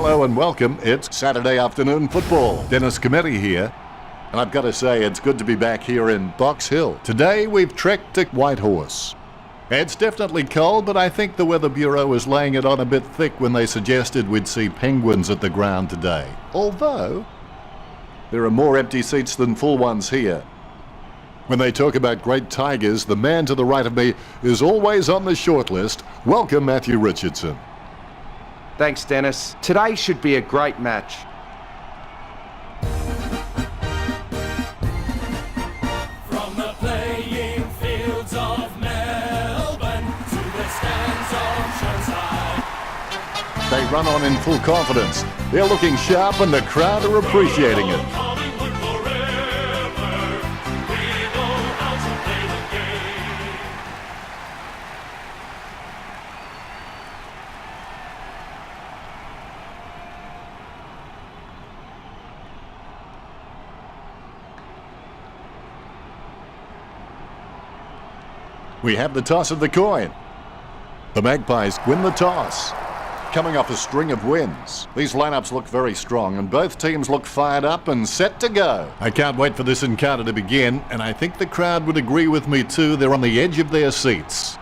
Hello and welcome. It's Saturday afternoon football. Dennis Cometti here. And I've got to say, it's good to be back here in Box Hill. Today we've trekked to Whitehorse. It's definitely cold, but I think the Weather Bureau was laying it on a bit thick when they suggested we'd see penguins at the ground today. Although, there are more empty seats than full ones here. When they talk about great tigers, the man to the right of me is always on the short list. Welcome, Matthew Richardson. Thanks, Dennis. Today should be a great match. From the playing fields of Melbourne to the stands of Shonside. They run on in full confidence. They're looking sharp and the crowd are appreciating it. Collingwood forever. We know how to play the game. We have the toss of the coin. The Magpies win the toss. Coming off a string of wins, these lineups look very strong and both teams look fired up and set to go. I can't wait for this encounter to begin, and I think the crowd would agree with me too. They're on the edge of their seats.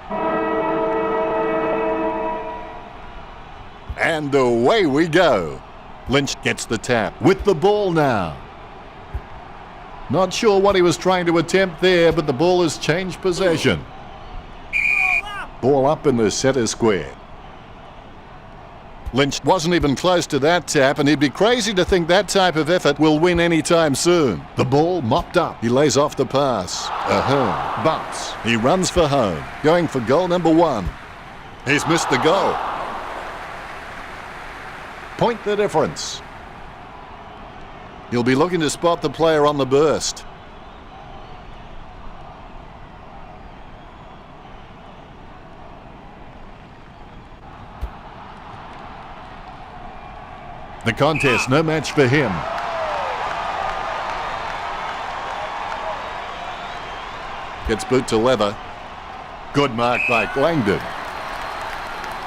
And away we go. Lynch gets the tap with the ball now. Not sure what he was trying to attempt there, but the ball has changed possession. Ball up in the centre square. Lynch wasn't even close to that tap, and he'd be crazy to think that type of effort will win anytime soon. The ball mopped up. He lays off the pass. Bumps. He runs for home, going for goal number 1. He's missed the goal. Point the difference. He'll be looking to spot the player on the burst. The contest, no match for him. Gets boot to leather. Good mark by Langdon.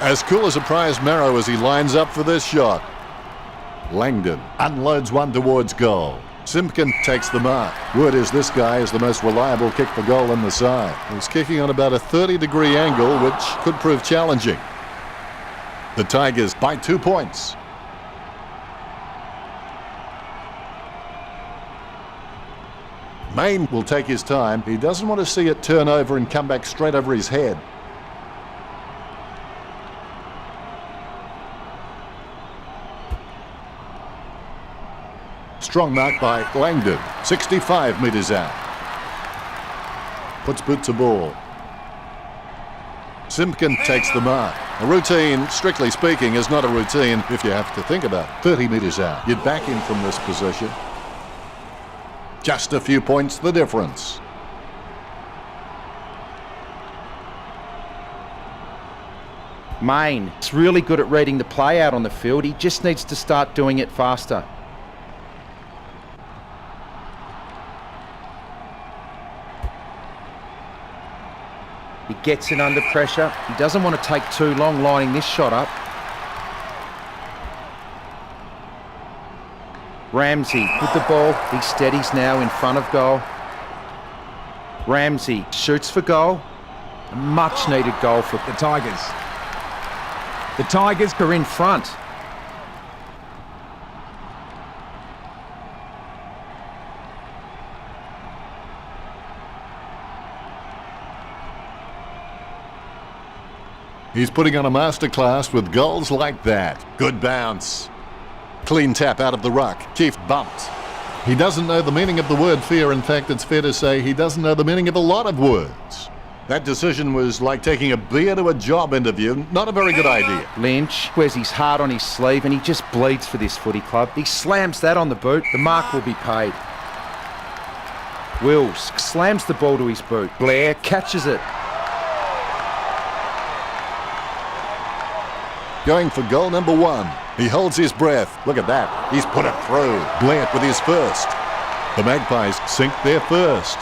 As cool as a prize marrow as he lines up for this shot. Langdon unloads one towards goal. Simpkin takes the mark. Word is this guy is the most reliable kick for goal in the side. He's kicking on about a 30-degree angle, which could prove challenging. The Tigers by 2 points. Main will take his time. He doesn't want to see it turn over and come back straight over his head. Strong mark by Langdon. 65 metres out. Puts boot to ball. Simpkin takes the mark. A routine, strictly speaking, is not a routine if you have to think about it. 30 metres out. You'd back in from this position. Just a few points the difference. Main is really good at reading the play out on the field. He just needs to start doing it faster. He gets it under pressure. He doesn't want to take too long lining this shot up. Ramsey with the ball. He steadies now in front of goal. Ramsey shoots for goal. A much needed goal for The Tigers. The Tigers are in front. He's putting on a masterclass with goals like that. Good bounce. Clean tap out of the ruck. Chief bumped. He doesn't know the meaning of the word fear. In fact, it's fair to say he doesn't know the meaning of a lot of words. That decision was like taking a beer to a job interview. Not a very good idea. Lynch wears his heart on his sleeve and he just bleeds for this footy club. He slams that on the boot. The mark will be paid. Wills slams the ball to his boot. Blair catches it. Going for goal number 1. He holds his breath. Look at that. He's put it through. Blair with his first. The Magpies sink their first.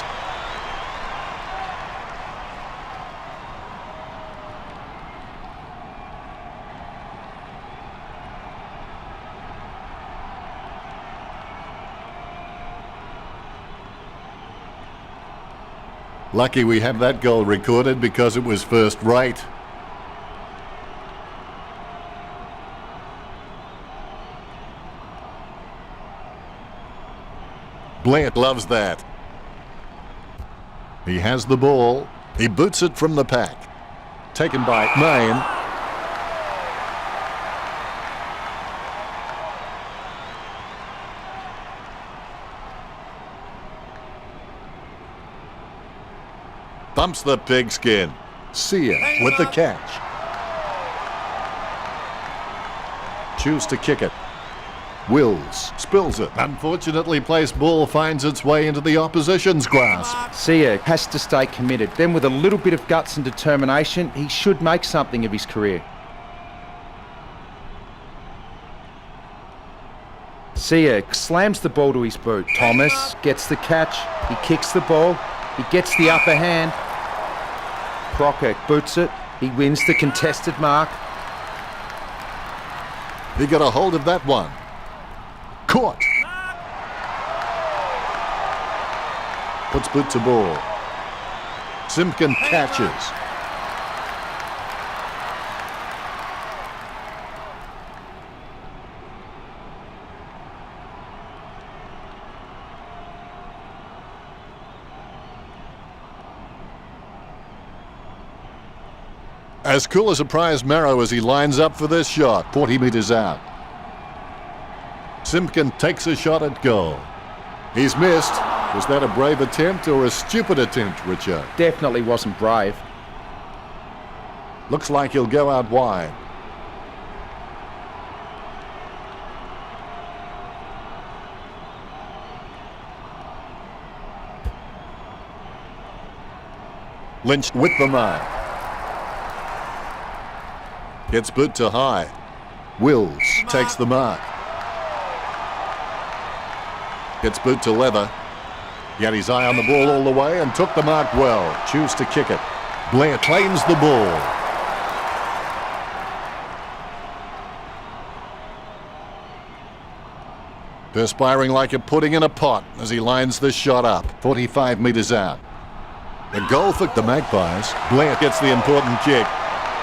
Lucky we have that goal recorded because it was first rate. Blair loves that. He has the ball. He boots it from the pack. Taken by Main. Bumps the pigskin. Sia with the catch. Choose to kick it. Wills spills it. Unfortunately placed ball finds its way into the opposition's grasp. Sia has to stay committed. Then with a little bit of guts and determination, he should make something of his career. Sia slams the ball to his boot. Thomas gets the catch. He kicks the ball. He gets the upper hand. Crocker boots it. He wins the contested mark. He got a hold of that one. Caught. Puts boot to ball. Simpkin catches. As cool as a prize marrow as he lines up for this shot, 40 metres out. Simpkin takes a shot at goal. He's missed. Was that a brave attempt or a stupid attempt, Richard? Definitely wasn't brave. Looks like he'll go out wide. Lynch with the mark. Gets boot to high. Wills takes the mark. Gets boot to leather. He had his eye on the ball all the way and took the mark well. Choose to kick it. Blair claims the ball. Perspiring like a pudding in a pot as he lines this shot up. 45 metres out. The goal for the Magpies. Blair gets the important kick.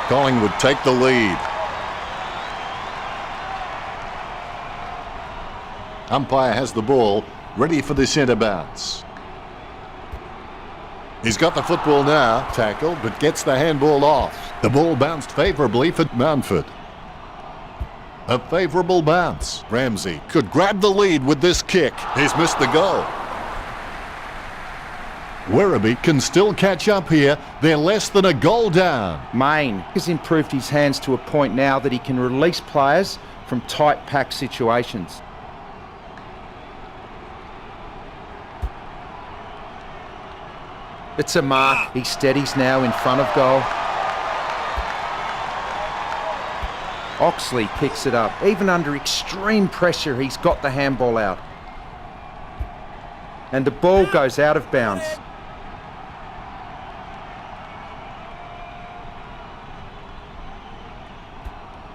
Collingwood take the lead. Umpire has the ball, ready for the centre bounce. He's got the football now, tackled, but gets the handball off. The ball bounced favourably for Mountford. A favourable bounce. Ramsey could grab the lead with this kick. He's missed the goal. Werribee can still catch up here. They're less than a goal down. Main has improved his hands to a point now that he can release players from tight pack situations. It's a mark. He steadies now in front of goal. Oxley picks it up. Even under extreme pressure, he's got the handball out. And the ball goes out of bounds.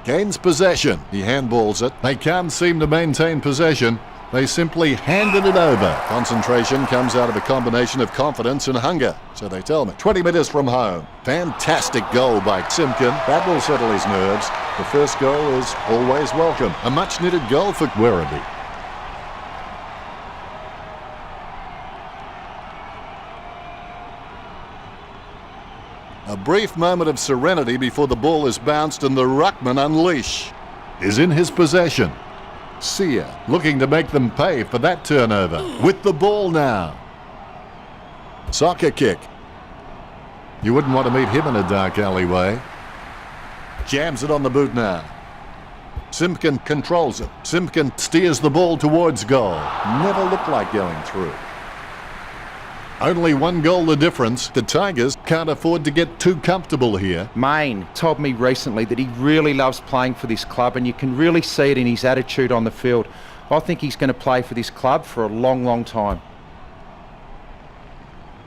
Gains possession. He handballs it. They can't seem to maintain possession. They simply handed it over. Concentration comes out of a combination of confidence and hunger, so they tell me. 20 metres from home. Fantastic goal by Simpkin. That will settle his nerves. The first goal is always welcome. A much-needed goal for Werribee. A brief moment of serenity before the ball is bounced and the ruckman unleash is in his possession. Sia looking to make them pay for that turnover. With the ball now. Soccer kick. You wouldn't want to meet him in a dark alleyway. Jams it on the boot now. Simpkin controls it. Simpkin steers the ball towards goal. Never looked like going through. Only one goal the difference. The Tigers can't afford to get too comfortable here. Main told me recently that he really loves playing for this club, and you can really see it in his attitude on the field. I think he's going to play for this club for a long, long time.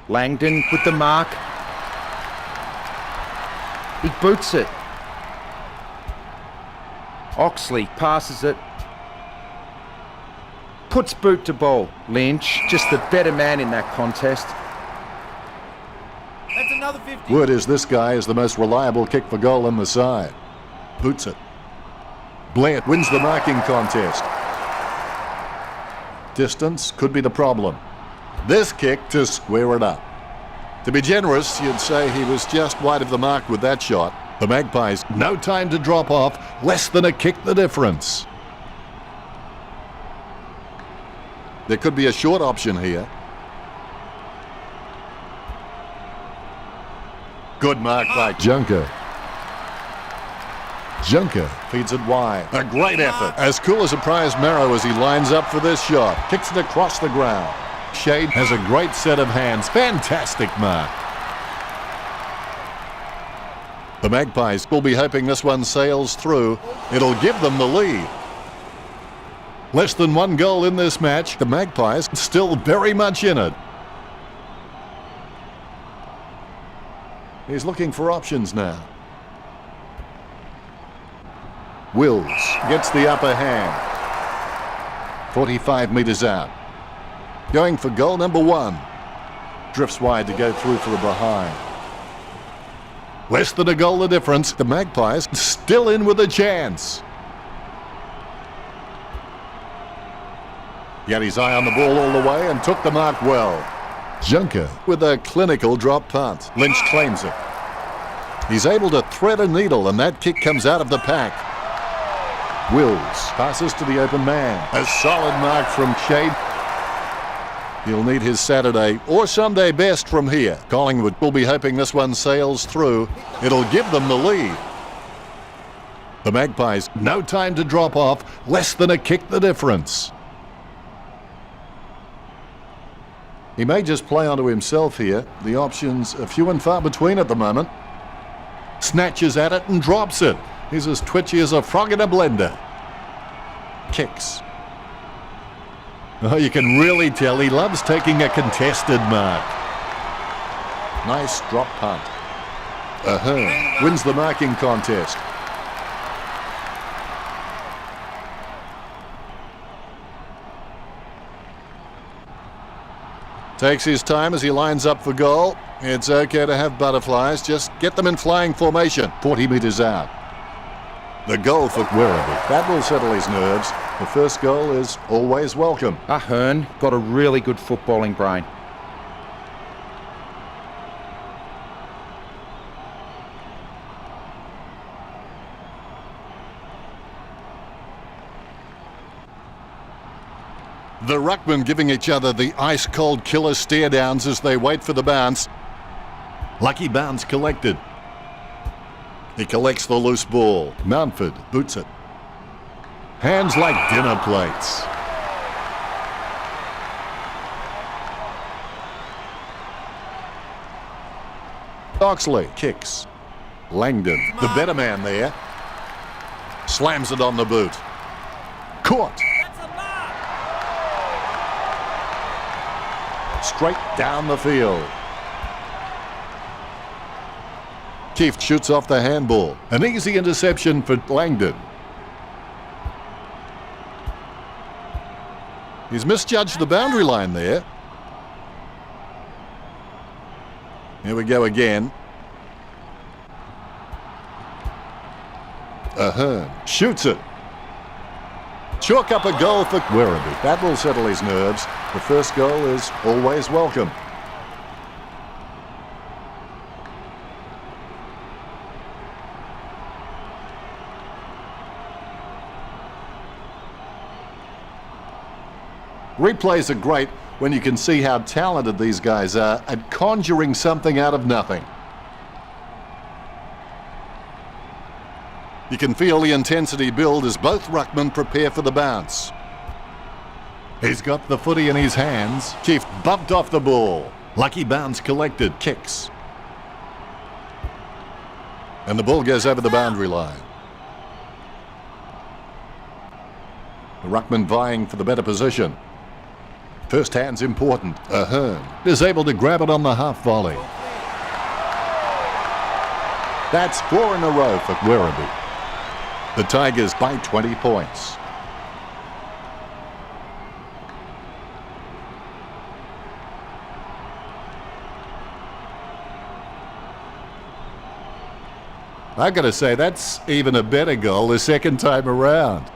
Langdon with the mark. He boots it. Oxley passes it. Puts boot to ball. Lynch, just the better man in that contest. another 50. Word is this guy is the most reliable kick for goal on the side. Boots it. Blair wins the marking contest. Distance could be the problem. This kick to square it up. To be generous, you'd say he was just wide of the mark with that shot. The Magpies, no time to drop off, less than a kick the difference. There could be a short option here. Good mark by Junker. Junker feeds it wide. A great effort. As cool as a prize marrow as he lines up for this shot. Kicks it across the ground. Shade has a great set of hands. Fantastic mark. The Magpies will be hoping this one sails through. It'll give them the lead. Less than one goal in this match. The Magpies still very much in it. He's looking for options now. Wills gets the upper hand. 45 metres out. Going for goal number 1. Drifts wide to go through for the behind. Less than a goal the difference. The Magpies still in with a chance. He had his eye on the ball all the way and took the mark well. Junker with a clinical drop punt. Lynch claims it. He's able to thread a needle and that kick comes out of the pack. Wills passes to the open man. A solid mark from Shade. He'll need his Saturday or Sunday best from here. Collingwood will be hoping this one sails through. It'll give them the lead. The Magpies, no time to drop off. Less than a kick the difference. He may just play onto himself here. The options are few and far between at the moment. Snatches at it and drops it. He's as twitchy as a frog in a blender. Kicks. Oh, you can really tell he loves taking a contested mark. Nice drop punt. Ahern wins the marking contest. Takes his time as he lines up for goal. It's okay to have butterflies, just get them in flying formation. 40 metres out. The goal for Werribee. That will settle his nerves. The first goal is always welcome. Ahern got a really good footballing brain. The ruckmen giving each other the ice-cold killer stare-downs as they wait for the bounce. Lucky bounce collected. He collects the loose ball. Mountford boots it. Hands like dinner plates. Oxley kicks. Langdon, the better man there. Slams it on the boot. Caught. Straight down the field. Keefe shoots off the handball. An easy interception for Langdon. He's misjudged the boundary line there. Here we go again. Ahern shoots it. Chalk up a goal for Werribee. That will settle his nerves. The first goal is always welcome. Replays are great when you can see how talented these guys are at conjuring something out of nothing. You can feel the intensity build as both ruckmen prepare for the bounce. He's got the footy in his hands. Keefe bumped off the ball. Lucky bounce collected. Kicks. And the ball goes over the boundary line. The ruckman vying for the better position. First hand's important. Ahern is able to grab it on the half volley. That's 4 in a row for Werribee. The Tigers by 20 points. I've got to say, that's even a better goal the second time around.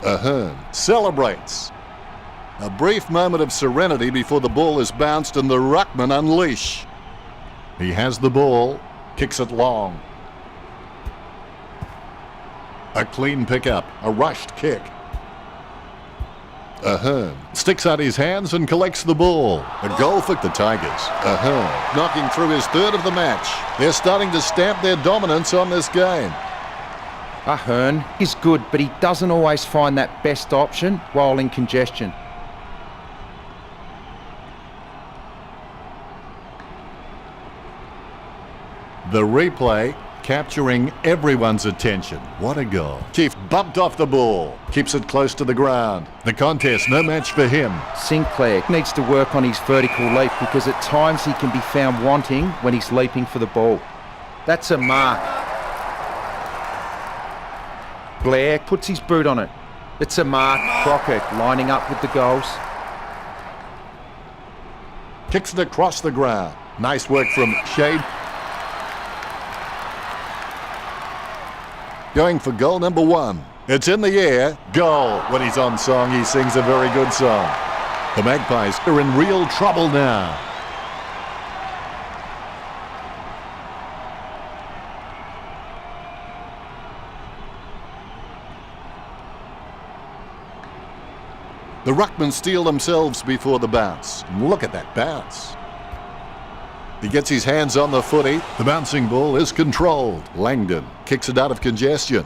Ahern celebrates. A brief moment of serenity before the ball is bounced and the ruckman unleash. He has the ball, kicks it long. A clean pickup, a rushed kick. Ahern sticks out his hands and collects the ball. A goal for the Tigers. Ahern knocking through his third of the match. They're starting to stamp their dominance on this game. Ahern is good, but he doesn't always find that best option while in congestion. The replay capturing everyone's attention. What a goal. Chief bumped off the ball. Keeps it close to the ground. The contest, no match for him. Sinclair needs to work on his vertical leap because at times he can be found wanting when he's leaping for the ball. That's a mark. Blair puts his boot on it. It's a mark. Crockett lining up with the goals. Kicks it across the ground. Nice work from Shade. Going for goal number 1. It's in the air. Goal. When he's on song, he sings a very good song. The Magpies are in real trouble now. The ruckmen steel themselves before the bounce. Look at that bounce. He gets his hands on the footy. The bouncing ball is controlled. Langdon kicks it out of congestion.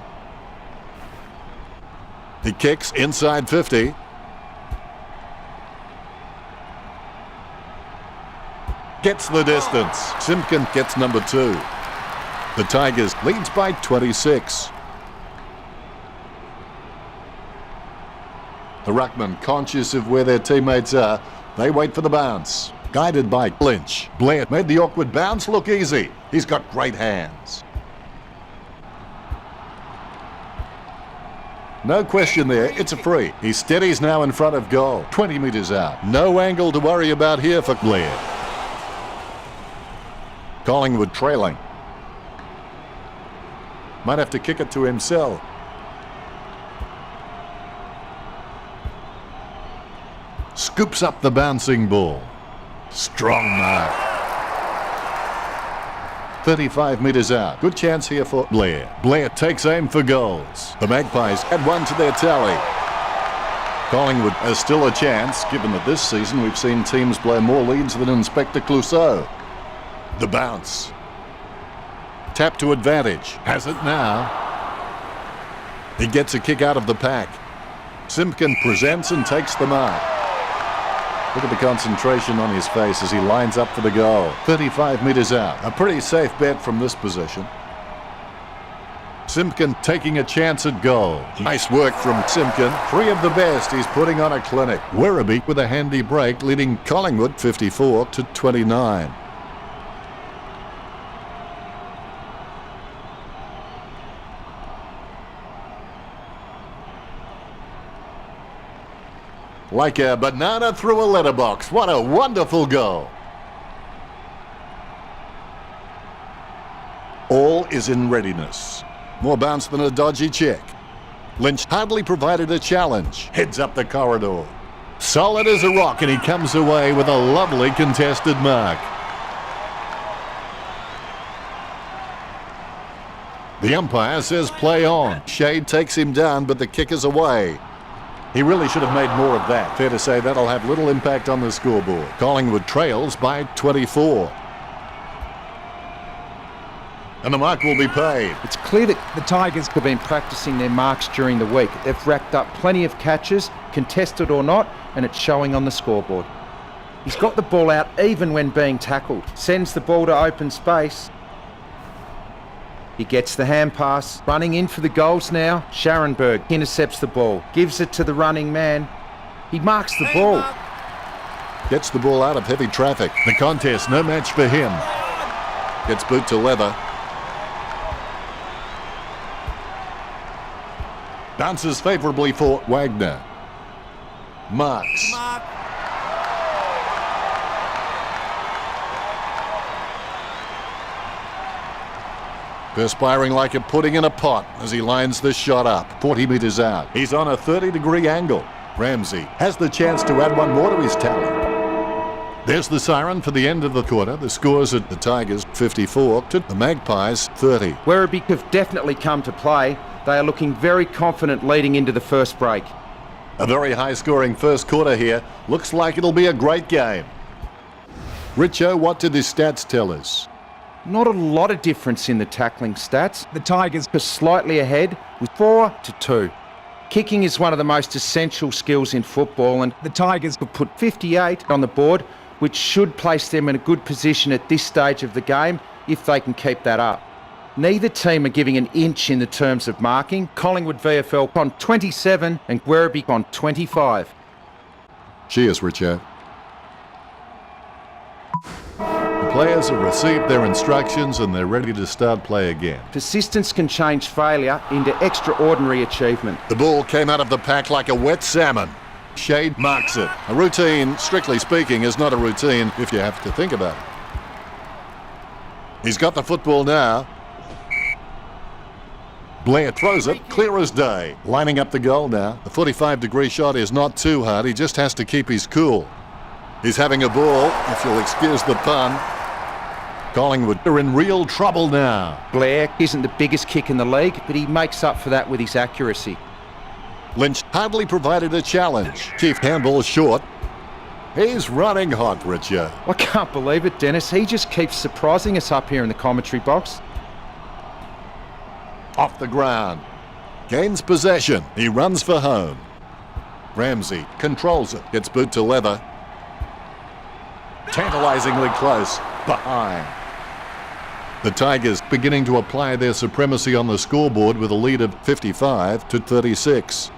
He kicks inside 50. Gets the distance. Simpkin gets number 2. The Tigers leads by 26. The ruckman, conscious of where their teammates are, they wait for the bounce. Guided by Lynch. Blair made the awkward bounce look easy. He's got great hands. No question there, it's a free. He steadies now in front of goal. 20 metres out. No angle to worry about here for Blair. Collingwood trailing. Might have to kick it to himself. Scoops up the bouncing ball. Strong mark. 35 metres out. Good chance here for Blair. Blair takes aim for goals. The Magpies add 1 to their tally. Collingwood has still a chance, given that this season we've seen teams blow more leads than Inspector Clouseau. The bounce. Tap to advantage. Has it now. He gets a kick out of the pack. Simpkin presents and takes the mark. Look at the concentration on his face as he lines up for the goal. 35 metres out. A pretty safe bet from this position. Simpkin taking a chance at goal. Nice work from Simpkin. 3 of the best. He's putting on a clinic. Werribee with a handy break, leading Collingwood 54 to 29. Like a banana through a letterbox. What a wonderful goal. All is in readiness. More bounce than a dodgy check. Lynch hardly provided a challenge. Heads up the corridor. Solid as a rock, and he comes away with a lovely contested mark. The umpire says play on. Shade takes him down, but the kick is away. He really should have made more of that. Fair to say that'll have little impact on the scoreboard. Collingwood trails by 24. And the mark will be paid. It's clear that the Tigers have been practicing their marks during the week. They've racked up plenty of catches, contested or not, and it's showing on the scoreboard. He's got the ball out even when being tackled. Sends the ball to open space. He gets the hand pass, running in for the goals now. Scharenberg intercepts the ball, gives it to the running man. He marks the ball. Gets the ball out of heavy traffic. The contest, no match for him. Gets boot to leather. Bounces favourably for Wagner. Marks. perspiring like a pudding in a pot as he lines this shot up, 40 metres out. He's on a 30-degree angle. Ramsey has the chance to add one more to his tally. There's the siren for the end of the quarter. The scores at the Tigers 54 to the Magpies 30. Werribee have definitely come to play. They are looking very confident leading into the first break. A very high-scoring first quarter here. Looks like it'll be a great game. Richo, what did the stats tell us? Not a lot of difference in the tackling stats. The Tigers Are slightly ahead with 4-2. Kicking is one of the most essential skills in football, and The Tigers have put 58 on the board, which should place them in a good position at this stage of the game if they can keep that up. Neither team are giving an inch in the terms of marking. Collingwood VFL on 27 and Werribee on 25. Cheers, Richo. The players have received their instructions and they're ready to start play again. Persistence can change failure into extraordinary achievement. The ball came out of the pack like a wet salmon. Shade marks it. A routine, strictly speaking, is not a routine if you have to think about it. He's got the football now. Blair throws it, clear as day. Lining up the goal now. The 45-degree shot is not too hard. He just has to keep his cool. He's having a ball, if you'll excuse the pun. Collingwood are in real trouble now. Blair isn't the biggest kick in the league, but he makes up for that with his accuracy. Lynch hardly provided a challenge. Chief handball short. He's running hot, Richo. I can't believe it, Dennis. He just keeps surprising us up here in the commentary box. Off the ground. Gains possession. He runs for home. Ramsey controls it. Gets boot to leather. Tantalizingly close. Behind. The Tigers beginning to apply their supremacy on the scoreboard with a lead of 55 to 36.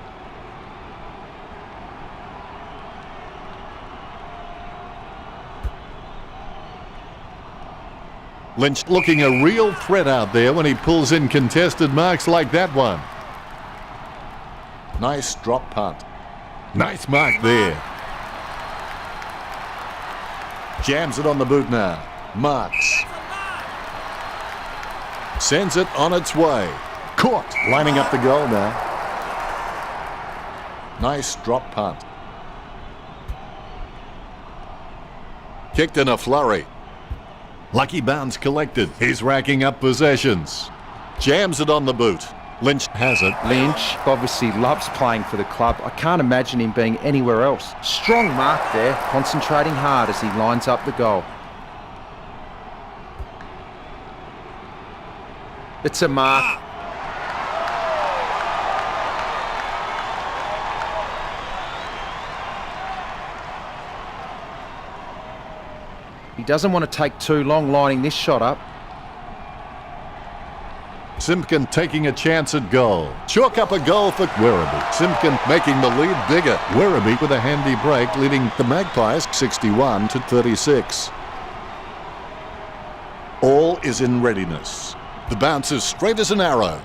Lynch looking a real threat out there when he pulls in contested marks like that one. Nice drop punt. Nice mark there. Jams it on the boot now. Marks. Sends it on its way. Caught. Lining up the goal now. Nice drop punt. Kicked in a flurry. Lucky bounce collected. He's racking up possessions. Jams it on the boot. Lynch has it. Lynch obviously loves playing for the club. I can't imagine him being anywhere else. Strong mark there, concentrating hard as he lines up the goal. It's a mark. He doesn't want to take too long lining this shot up. Simpkin taking a chance at goal. Chalk up a goal for Werribee. Simpkin making the lead bigger. Werribee with a handy break, leading the Magpies 61 to 36. All is in readiness. The bounce is straight as an arrow.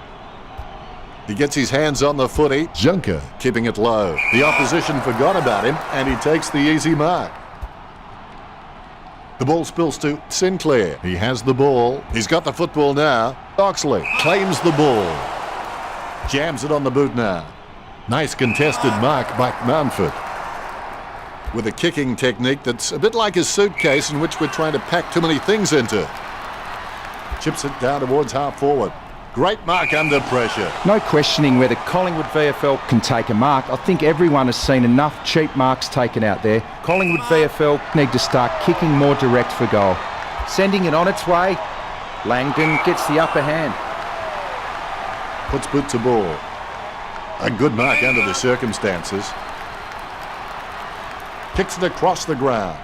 He gets his hands on the footy. Junker keeping it low. The opposition forgot about him and he takes the easy mark. The ball spills to Sinclair. He has the ball. He's got the football now. Oxley claims the ball. Jams it on the boot now. Nice contested mark by Mountford. With a kicking technique that's a bit like a suitcase in which we're trying to pack too many things into. Chips it down towards half forward. Great mark under pressure. No questioning whether Collingwood VFL can take a mark. I think everyone has seen enough cheap marks taken out there. Collingwood VFL need to start kicking more direct for goal. Sending it on its way. Langdon gets the upper hand. Puts boot to ball. A good mark under the circumstances. Kicks it across the ground.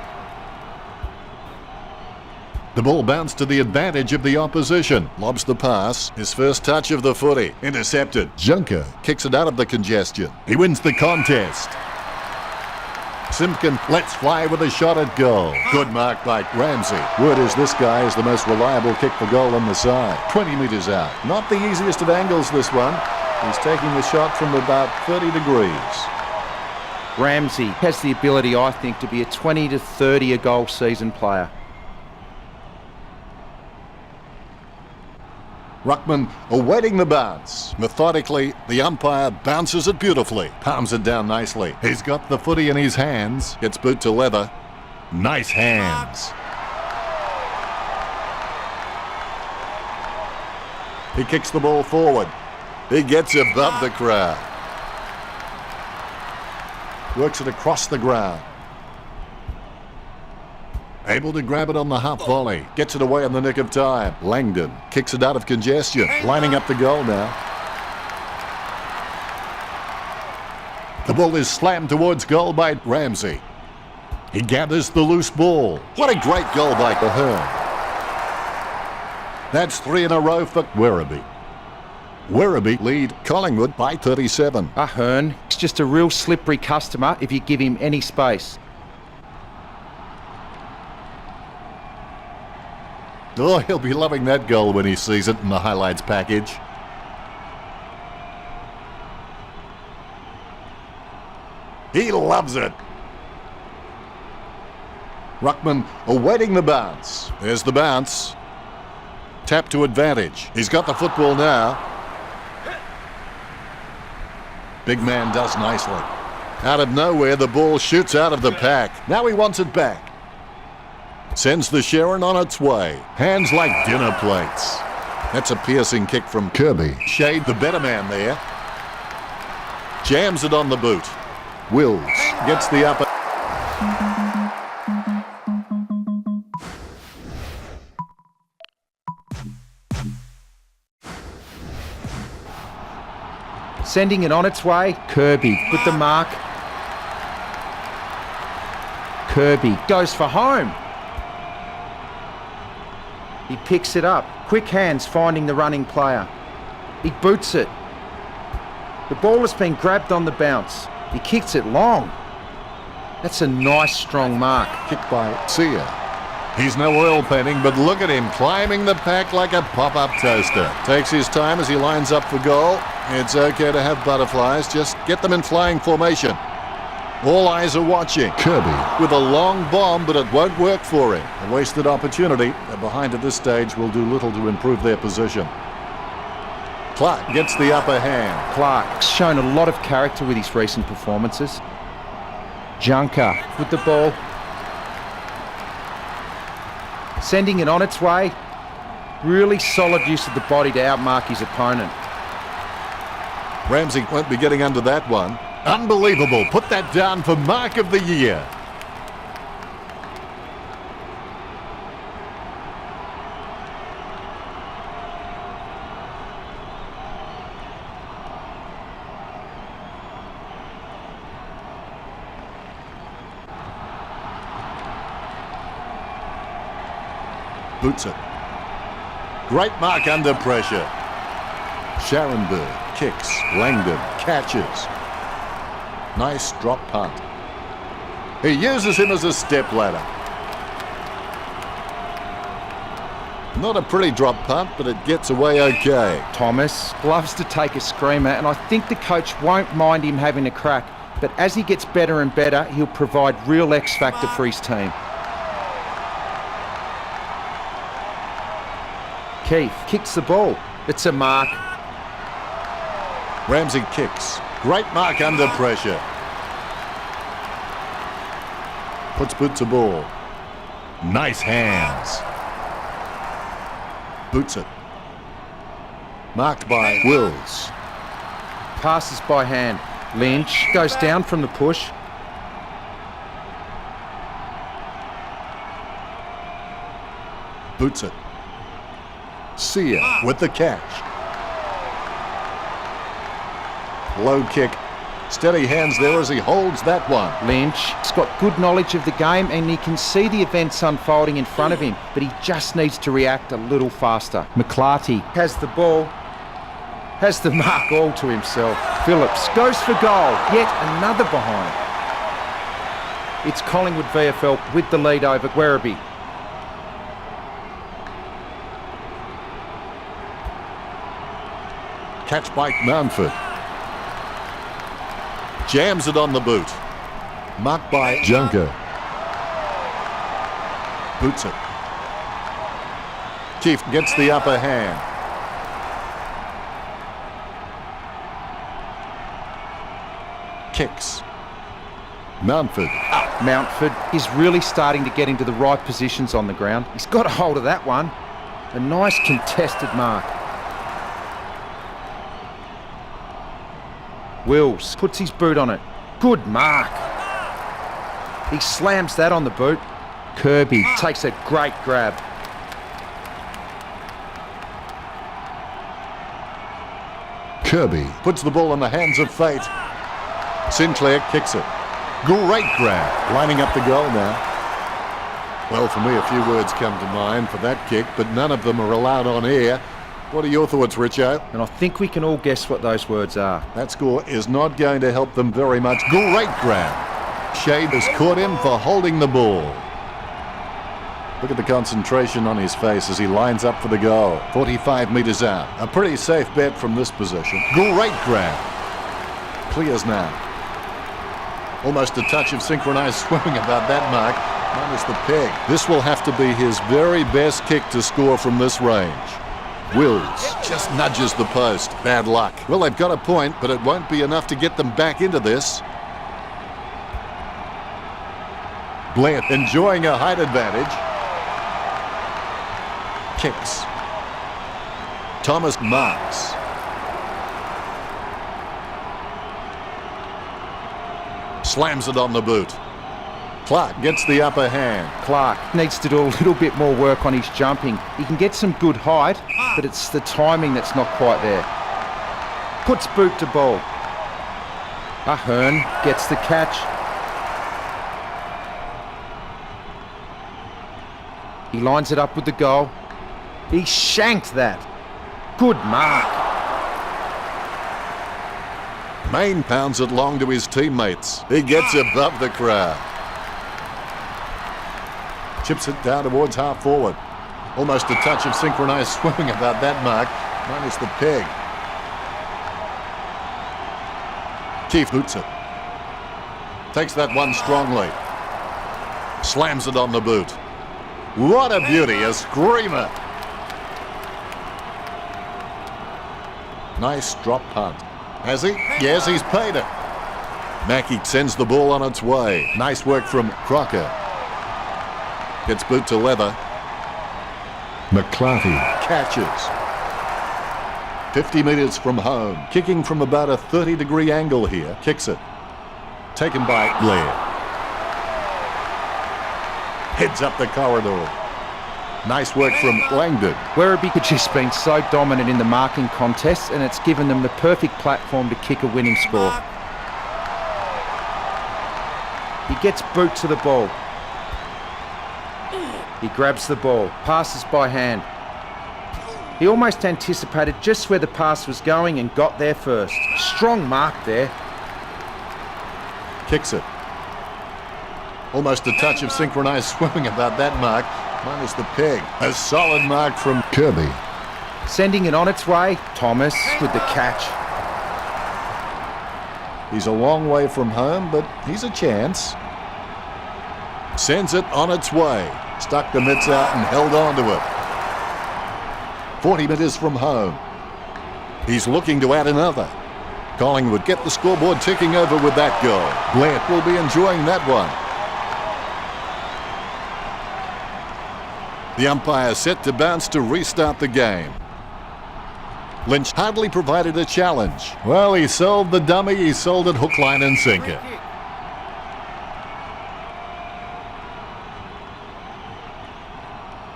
The ball bounced to the advantage of the opposition. Lobs the pass. His first touch of the footy. Intercepted. Junker kicks it out of the congestion. He wins the contest. Simpkin lets fly with a shot at goal. Good mark by Ramsey. Word is this guy is the most reliable kick for goal on the side. 20 metres out. Not the easiest of angles, this one. He's taking the shot from about 30 degrees. Ramsey has the ability, I think, to be a 20 to 30 a goal season player. Ruckman awaiting the bounce. Methodically, the umpire bounces it beautifully. Palms it down nicely. He's got the footy in his hands. Gets boot to leather. Nice hands. He kicks the ball forward. He gets above the crowd. Works it across the ground. Able to grab it on the half volley. Gets it away in the nick of time. Langdon kicks it out of congestion. Lining up the goal now. The ball is slammed towards goal by Ramsey. He gathers the loose ball. What a great goal by Ahern. That's 3 in a row for Werribee. Werribee lead Collingwood by 37. Ahern is just a real slippery customer if you give him any space. Oh, he'll be loving that goal when he sees it in the highlights package. He loves it. Ruckman awaiting the bounce. There's the bounce. Tap to advantage. He's got the football now. Big man does nicely. Out of nowhere, the ball shoots out of the pack. Now he wants it back. Sends the Sharon on its way. Hands like dinner plates. That's a piercing kick from Kirby. Shade, the better man there. Jams it on the boot. Wills gets the upper. Sending it on its way. Kirby with the mark. Kirby goes for home. He picks it up. Quick hands finding the running player. He boots it. The ball has been grabbed on the bounce. He kicks it long. That's a nice strong mark. Kicked by Sia. He's no oil painting, but look at him climbing the pack like a pop-up toaster. Takes his time as he lines up for goal. It's okay to have butterflies, just get them in flying formation. All eyes are watching. Kirby with a long bomb, but it won't work for him. A wasted opportunity. They're behind at this stage will do little to improve their position. Clark gets the upper hand. Clark's shown a lot of character with his recent performances. Junker with the ball. Sending it on its way. Really solid use of the body to outmark his opponent. Ramsey won't be getting under that one. Unbelievable. Put that down for mark of the year. Boots it. Great mark under pressure. Scharenberg kicks. Langdon catches. Nice drop punt. He uses him as a step ladder. Not a pretty drop punt, but it gets away okay. Thomas loves to take a screamer, and I think the coach won't mind him having a crack, but as he gets better and better, he'll provide real X factor for his team. Keith kicks the ball. It's a mark. Ramsey kicks. Great mark under pressure. Puts boot to ball. Nice hands. Boots it. Marked by Wills. Passes by hand. Lynch goes down from the push. Boots it. Sia with the catch. Low kick. Steady hands there as he holds that one. Lynch's got good knowledge of the game and he can see the events unfolding in front of him, but he just needs to react a little faster. McClarty has the ball, has the mark all to himself. Phillips goes for goal, yet another behind. It's Collingwood VFL with the lead over Werribee. Catch by Mountford. Jams it on the boot. Marked by Junker. Boots it. Keith gets the upper hand. Kicks. Mountford. Mountford is really starting to get into the right positions on the ground. He's got a hold of that one. A nice contested mark. Wills puts his boot on it. Good mark. He slams that on the boot. Kirby takes a great grab. Kirby puts the ball in the hands of fate. Sinclair kicks it. Great grab, lining up the goal now. Well, for me, a few words come to mind for that kick, but none of them are allowed on air. What are your thoughts, Richo? And I think we can all guess what those words are. That score is not going to help them very much. Great grab. Shade has caught him for holding the ball. Look at the concentration on his face as he lines up for the goal. 45 metres out. A pretty safe bet from this position. Great grab. Clears now. Almost a touch of synchronised swimming about that mark. Minus the peg. This will have to be his very best kick to score from this range. Wills just nudges the post. Bad luck. Well, they've got a point, but it won't be enough to get them back into this. Blair enjoying a height advantage. Kicks. Thomas marks. Slams it on the boot. Clark gets the upper hand. Clark needs to do a little bit more work on his jumping. He can get some good height, but it's the timing that's not quite there. Puts boot to ball. Ahern gets the catch. He lines it up with the goal. He shanked that. Good mark. Main pounds it long to his teammates. He gets above the crowd. Chips it down towards half forward. Almost a touch of synchronised swimming about that mark. Minus the peg. Keith boots it. Takes that one strongly. Slams it on the boot. What a beauty, a screamer. Nice drop punt. Has he? Yes, he's paid it. Mackey sends the ball on its way. Nice work from Crocker. Gets boot to leather. McClarty catches. 50 metres from home. Kicking from about a 30-degree angle here. Kicks it. Taken by Blair. Heads up the corridor. Nice work from Langdon. Werribee had just been so dominant in the marking contest, and it's given them the perfect platform to kick a winning score. He gets boot to the ball. He grabs the ball, passes by hand. He almost anticipated just where the pass was going and got there first. Strong mark there. Kicks it. Almost a touch of synchronised swimming about that mark. Minus the peg. A solid mark from Kirby. Sending it on its way. Thomas with the catch. He's a long way from home, but he's a chance. Sends it on its way. Stuck the mitts out and held on to it. 40 metres from home. He's looking to add another. Collingwood get the scoreboard ticking over with that goal. Blair will be enjoying that one. The umpire set to bounce to restart the game. Lynch hardly provided a challenge. Well, he sold the dummy, he sold it hook, line and sinker.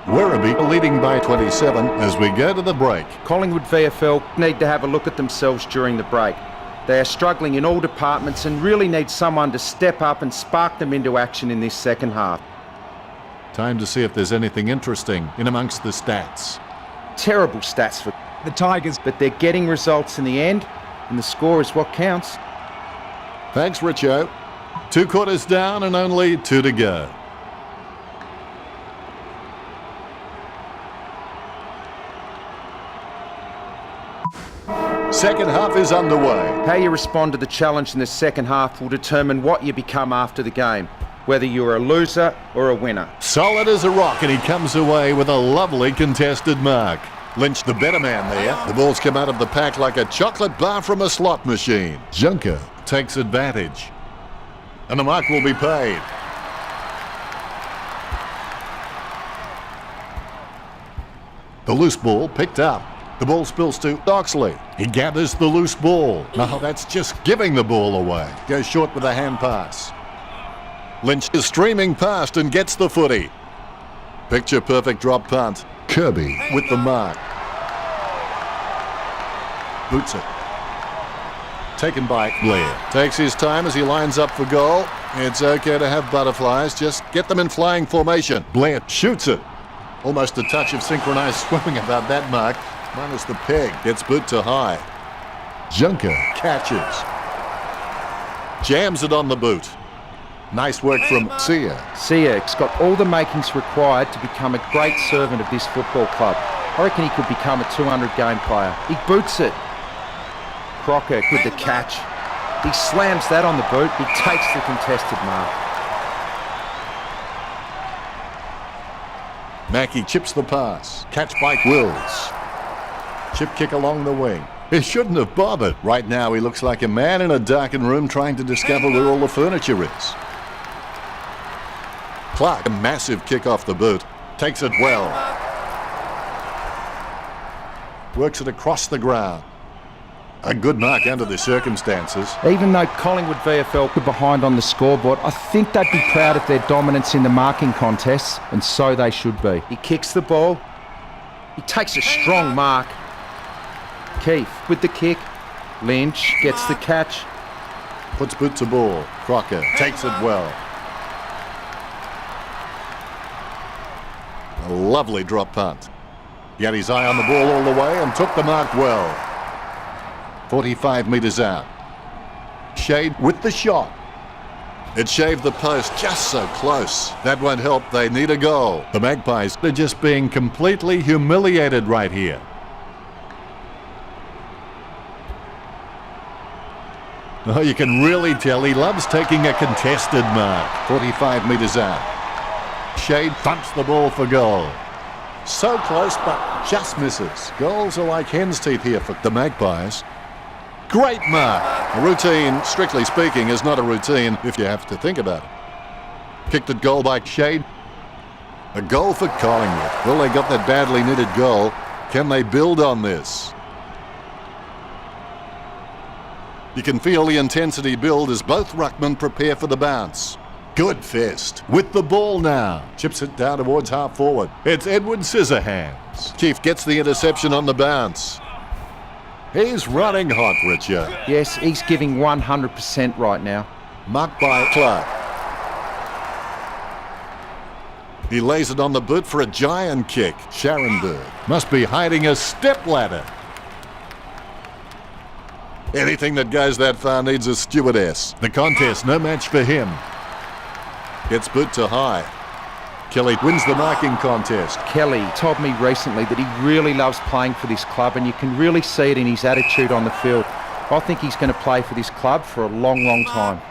Werribee leading by 27 as we go to the break. Collingwood VFL need to have a look at themselves during the break. They are struggling in all departments and really need someone to step up and spark them into action in this second half. Time to see if there's anything interesting in amongst the stats. Terrible stats for The Tigers. but they're getting results in the end, and the score is what counts. Thanks, Richo. 2 quarters down and only 2 to go. Second half is underway. How you respond to the challenge in the second half will determine what you become after the game, whether you're a loser or a winner. Solid as a rock, and he comes away with a lovely contested mark. Lynch the better man there. The ball's come out of the pack like a chocolate bar from a slot machine. Junker takes advantage. And the mark will be paid. The loose ball picked up. The ball spills to Doxley. He gathers the loose ball. No, that's just giving the ball away. Goes short with a hand pass. Lynch is streaming past and gets the footy. Picture perfect drop punt. Kirby with the mark. Boots it. Taken by Blair. Takes his time as he lines up for goal. It's okay to have butterflies. Just get them in flying formation. Blair shoots it. Almost a touch of synchronized swimming about that mark. Minus the peg. Gets boot to high. Junker catches. Jams it on the boot. Nice work from Sia. Siak's got all the makings required to become a great servant of this football club. I reckon he could become a 200-game player. He boots it. Crocker with the catch. He slams that on the boot. He takes the contested mark. Mackey chips the pass. Catch by Wills. Chip kick along the wing. He shouldn't have bothered. Right now he looks like a man in a darkened room trying to discover where all the furniture is. Clark, a massive kick off the boot. Takes it well. Works it across the ground. A good mark under the circumstances. Even though Collingwood VFL were behind on the scoreboard, I think they'd be proud of their dominance in the marking contests, and so they should be. He kicks the ball. He takes a strong mark. Keefe with the kick. Lynch gets the catch. Puts boot to ball. Crocker takes it well. A lovely drop punt. He had his eye on the ball all the way and took the mark well. 45 metres out. Shade with the shot. It shaved the post just so close. That won't help. They need a goal. The Magpies are just being completely humiliated right here. Oh, you can really tell he loves taking a contested mark. 45 metres out. Shade thumps the ball for goal. So close, but just misses. Goals are like hen's teeth here for the Magpies. Great mark. A routine, strictly speaking, is not a routine if you have to think about it. Kicked at goal by Shade. A goal for Collingwood. Well, they got that badly needed goal. Can they build on this? You can feel the intensity build as both ruckmen prepare for the bounce. Good fist. With the ball now. Chips it down towards half forward. It's Edward Scissorhands. Chief gets the interception on the bounce. He's running hot, Richard. Yes, he's giving 100% right now. Marked by Clark. He lays it on the boot for a giant kick. Scharenberg must be hiding a stepladder. Anything that goes that far needs a stewardess. The contest, no match for him. Gets boot to high. Kelly wins the marking contest. Kelly told me recently that he really loves playing for this club, and you can really see it in his attitude on the field. I think he's going to play for this club for a long, long time.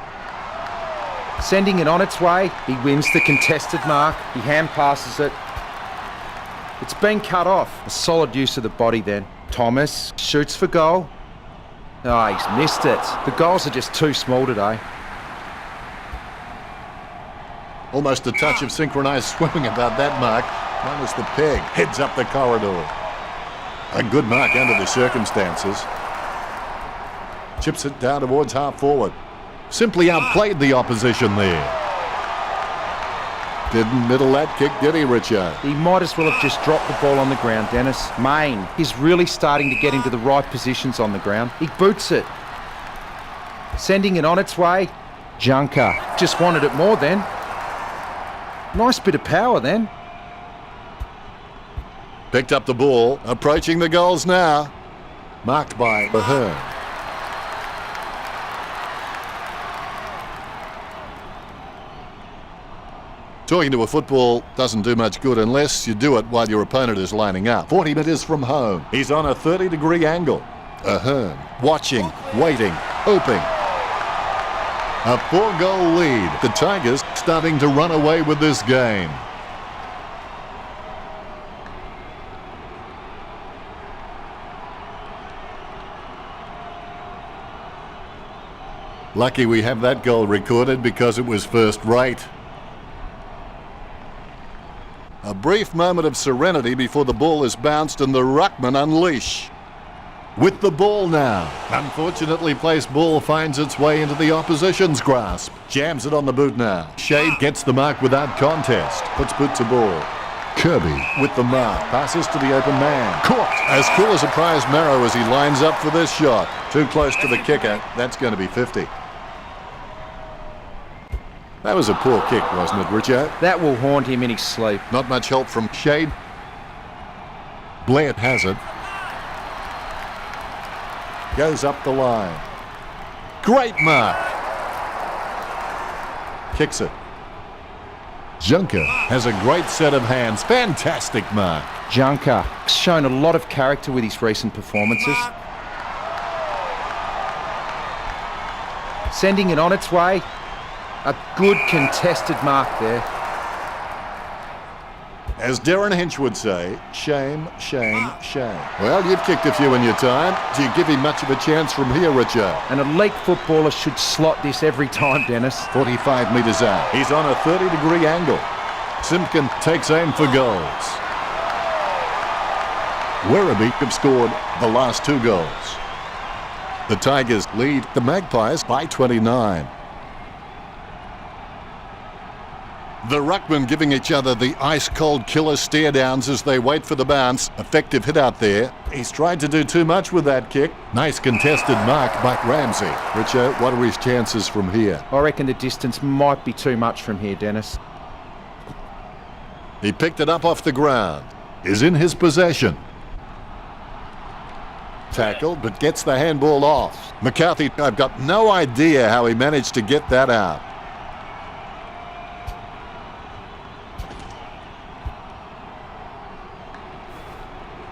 Sending it on its way, he wins the contested mark. He hand passes it. It's been cut off. A solid use of the body then. Thomas shoots for goal. Oh, he's missed it. The goals are just too small today. Almost a touch of synchronized swimming about that mark. Minus the peg. Heads up the corridor. A good mark under the circumstances. Chips it down towards half forward. Simply outplayed the opposition there. Didn't middle that kick, did he, Richard? He might as well have just dropped the ball on the ground, Dennis. Main is really starting to get into the right positions on the ground. He boots it. Sending it on its way. Junker just wanted it more then. Nice bit of power then. Picked up the ball, approaching the goals now. Marked by Ahern. Talking to a football doesn't do much good unless you do it while your opponent is lining up. 40 metres from home. He's on a 30-degree angle. Ahern watching, waiting, hoping. A 4-goal lead. The Tigers starting to run away with this game. Lucky we have that goal recorded because it was first rate. A brief moment of serenity before the ball is bounced and the ruckman unleash. With the ball now. Unfortunately placed ball finds its way into the opposition's grasp. Jams it on the boot now. Shade gets the mark without contest. Puts boot to ball. Kirby with the mark. Passes to the open man. Caught. As cool as a prize marrow as he lines up for this shot. Too close to the kicker. That's going to be 50. That was a poor kick, wasn't it, Richo? That will haunt him in his sleep. Not much help from Shade. Blair has it. Goes up the line. Great mark. Kicks it. Junker has a great set of hands. Fantastic mark. Junker has shown a lot of character with his recent performances. Sending it on its way. A good contested mark there. As Darren Hinch would say, shame, shame, shame. Well, you've kicked a few in your time. Do you give him much of a chance from here, Richo? An elite footballer should slot this every time, Dennis. 45 metres out. He's on a 30-degree angle. Simpkin takes aim for goals. Werribee have scored the last 2 goals. The Tigers lead the Magpies by 29. The ruckmen giving each other the ice-cold killer stare-downs as they wait for the bounce. Effective hit out there. He's tried to do too much with that kick. Nice contested mark by Ramsey. Richo, what are his chances from here? I reckon the distance might be too much from here, Dennis. He picked it up off the ground. Is in his possession. Tackled, but gets the handball off. McCarthy, I've got no idea how he managed to get that out.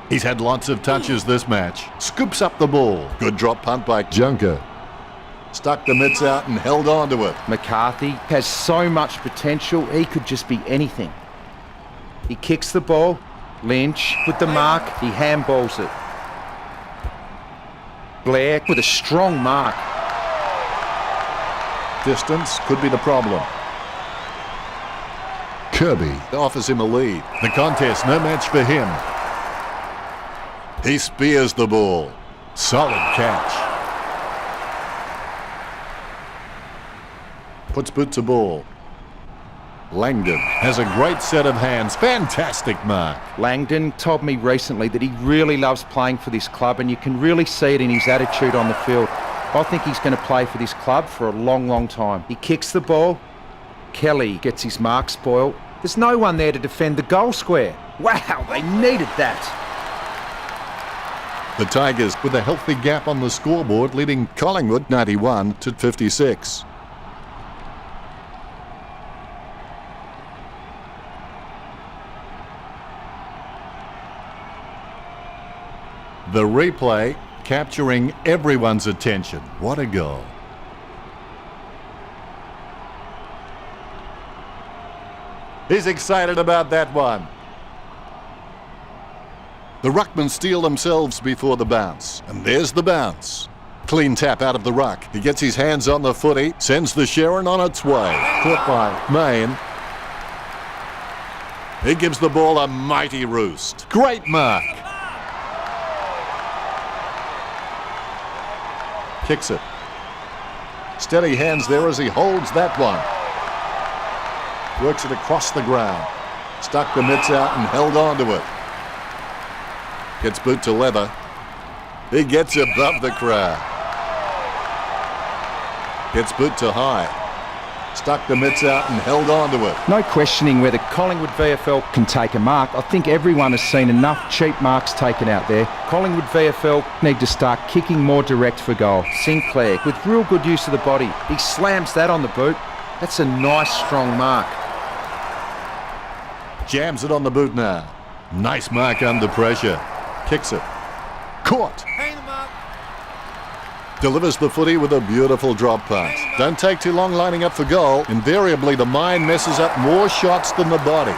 He's had lots of touches this match. Scoops up the ball. Good drop punt by Junker. Stuck the mitts out and held on to it. McCarthy has so much potential, he could just be anything. He kicks the ball. Lynch with the mark, he handballs it. Blair with a strong mark. Distance could be the problem. Kirby offers him a lead. The contest, no match for him. He spears the ball. Solid catch. Puts boot to ball. Langdon has a great set of hands. Fantastic mark. Langdon told me recently that he really loves playing for this club, and you can really see it in his attitude on the field. I think he's going to play for this club for a long, long time. He kicks the ball. Kelly gets his mark spoiled. There's no one there to defend the goal square. Wow, they needed that. The Tigers with a healthy gap on the scoreboard, leading Collingwood 91 to 56. The replay capturing everyone's attention. What a goal. He's excited about that one. The ruckmen steel themselves before the bounce. And there's the bounce. Clean tap out of the ruck. He gets his hands on the footy, sends the Sharon on its way. Caught by Main. He gives the ball a mighty roost. Great mark. Kicks it. Steady hands there as he holds that one. Works it across the ground. Stuck the mitts out and held on to it. Gets boot to leather. He gets above the crowd. Gets boot to high. Stuck the mitts out and held on to it. No questioning whether Collingwood VFL can take a mark. I think everyone has seen enough cheap marks taken out there. Collingwood VFL need to start kicking more direct for goal. Sinclair with real good use of the body. He slams that on the boot. That's a nice strong mark. Jams it on the boot now. Nice mark under pressure. Kicks it. Caught. Delivers the footy with a beautiful drop pass. Don't take too long lining up for goal. Invariably, the mind messes up more shots than the body.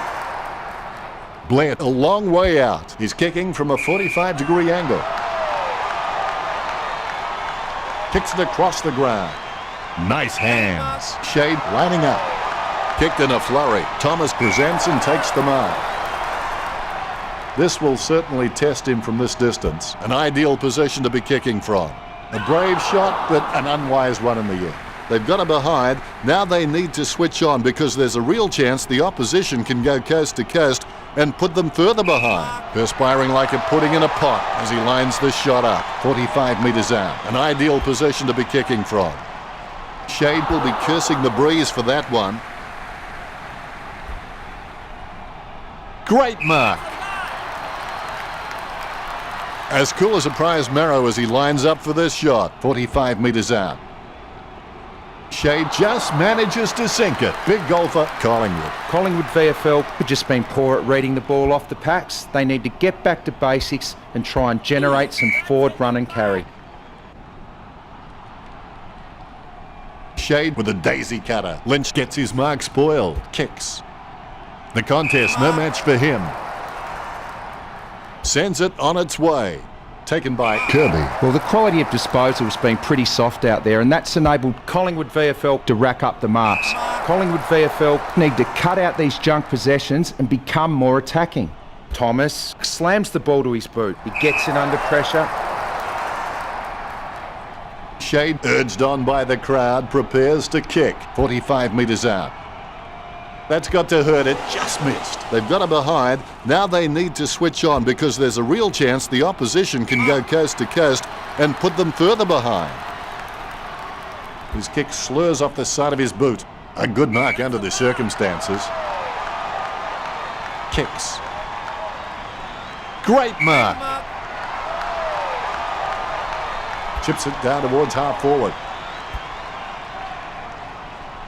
Blair a long way out. He's kicking from a 45-degree angle. Kicks it across the ground. Nice hands. Shade lining up. Kicked in a flurry. Thomas presents and takes the mark. This will certainly test him from this distance. An ideal position to be kicking from. A brave shot, but an unwise one in the air. They've got a behind. Now they need to switch on because there's a real chance the opposition can go coast to coast and put them further behind. Perspiring like a pudding in a pot as he lines this shot up. 45 metres out. An ideal position to be kicking from. Shade will be cursing the breeze for that one. Great mark. As cool as a prize marrow as he lines up for this shot. 45 metres out. Shade just manages to sink it. Big goal for Collingwood. Collingwood VFL have just been poor at reading the ball off the packs. They need to get back to basics and try and generate some forward run and carry. Shade with a daisy cutter. Lynch gets his mark spoiled. Kicks. The contest, no match for him. Sends it on its way. Taken by Kirby. Well, the quality of disposal has been pretty soft out there, and that's enabled Collingwood VFL to rack up the marks. Collingwood VFL need to cut out these junk possessions and become more attacking. Thomas slams the ball to his boot. He gets it under pressure. Shade, urged on by the crowd, prepares to kick. 45 metres out. That's got to hurt it. Just missed. They've got a behind. Now they need to switch on because there's a real chance the opposition can go coast to coast and put them further behind. His kick slurs off the side of his boot. A good mark under the circumstances. Kicks. Great mark. Chips it down towards half forward.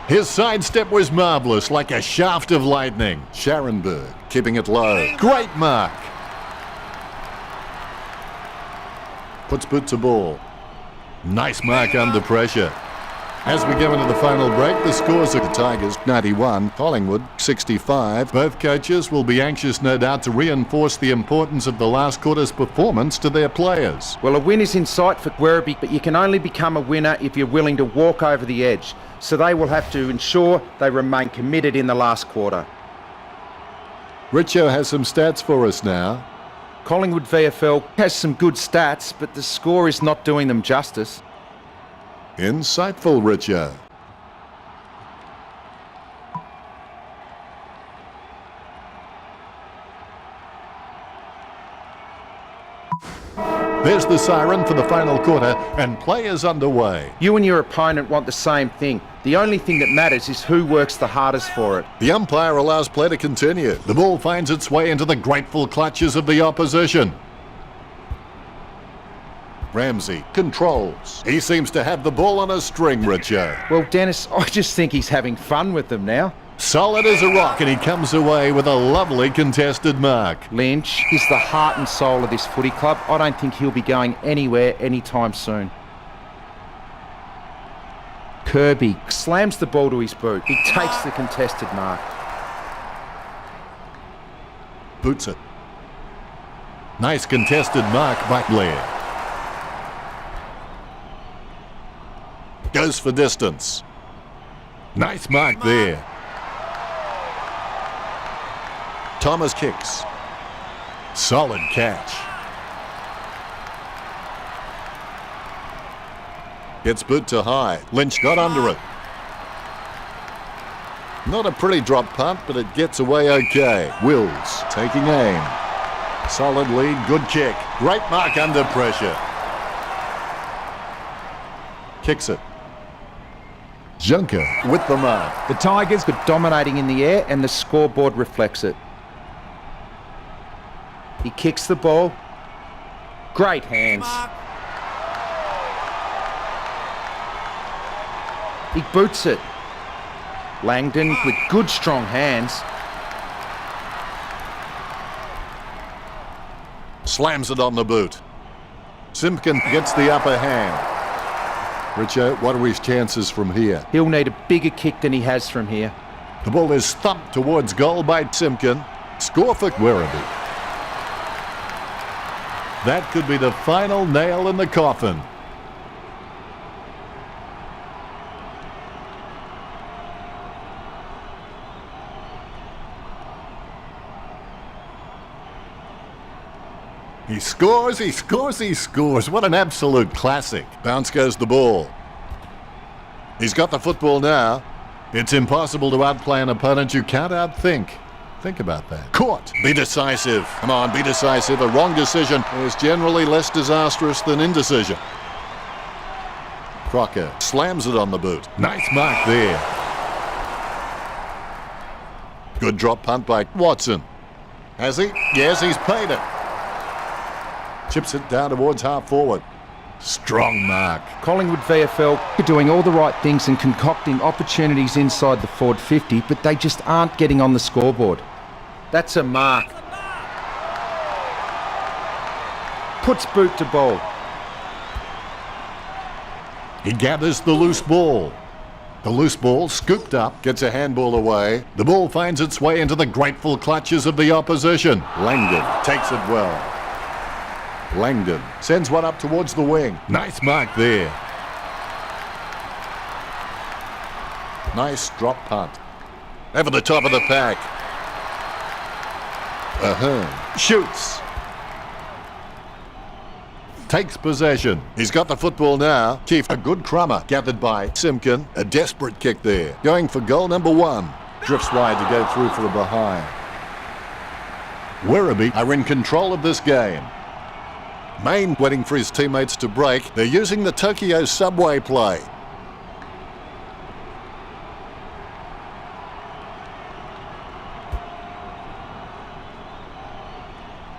His sidestep was marvellous, like a shaft of lightning. Scharenberg keeping it low. Great mark. Puts boot to ball. Nice mark under pressure. As we go into the final break, the scores are the Tigers 91, Collingwood 65. Both coaches will be anxious, no doubt, to reinforce the importance of the last quarter's performance to their players. Well, a win is in sight for Werribee, but you can only become a winner if you're willing to walk over the edge. So they will have to ensure they remain committed in the last quarter. Richo has some stats for us now. Collingwood VFL has some good stats, but the score is not doing them justice. Insightful, Richo. There's the siren for the final quarter, and play is underway. You and your opponent want the same thing. The only thing that matters is who works the hardest for it. The umpire allows play to continue. The ball finds its way into the grateful clutches of the opposition. Ramsey controls. He seems to have the ball on a string, Richo. Well, Dennis, I just think he's having fun with them now. Solid as a rock, and he comes away with a lovely contested mark. Lynch is the heart and soul of this footy club. I don't think he'll be going anywhere anytime soon. Kirby slams the ball to his boot. He takes the contested mark. Boots it. Nice contested mark by Blair. Goes for distance. Nice mark there. Thomas kicks. Solid catch. Gets boot to high. Lynch got under it. Not a pretty drop punt, but it gets away okay. Wills taking aim. Solid lead, good kick. Great mark under pressure. Kicks it. Junker with the mark. The Tigers are dominating in the air and the scoreboard reflects it. He kicks the ball. Great hands. He boots it. Langdon with good strong hands. Slams it on the boot. Simpkin gets the upper hand. Richo, what are his chances from here? He'll need a bigger kick than he has from here. The ball is thumped towards goal by Simpkin. Score for Werribee. That could be the final nail in the coffin. He scores, he scores, he scores. What an absolute classic. Bounce goes the ball. He's got the football now. It's impossible to outplay an opponent you can't outthink. Think about that. Caught. Be decisive. Come on, be decisive. A wrong decision is generally less disastrous than indecision. Crocker slams it on the boot. Nice mark there. Good drop punt by Watson. Has he? Yes, he's paid it. Chips it down towards half forward. Strong mark. Collingwood VFL are doing all the right things and concocting opportunities inside the forward 50, but they just aren't getting on the scoreboard. That's a mark. Puts boot to ball. He gathers the loose ball. The loose ball scooped up, gets a handball away. The ball finds its way into the grateful clutches of the opposition. Langdon takes it well. Langdon sends one up towards the wing. Nice mark there. Nice drop punt. Over the top of the pack. Shoots. Takes possession. He's got the football now. Keith, a good crummer gathered by Simpkin. A desperate kick there. Going for goal number 1. Drifts wide to go through for the behind. Werribee are in control of this game. Main waiting for his teammates to break. They're using the Tokyo subway play.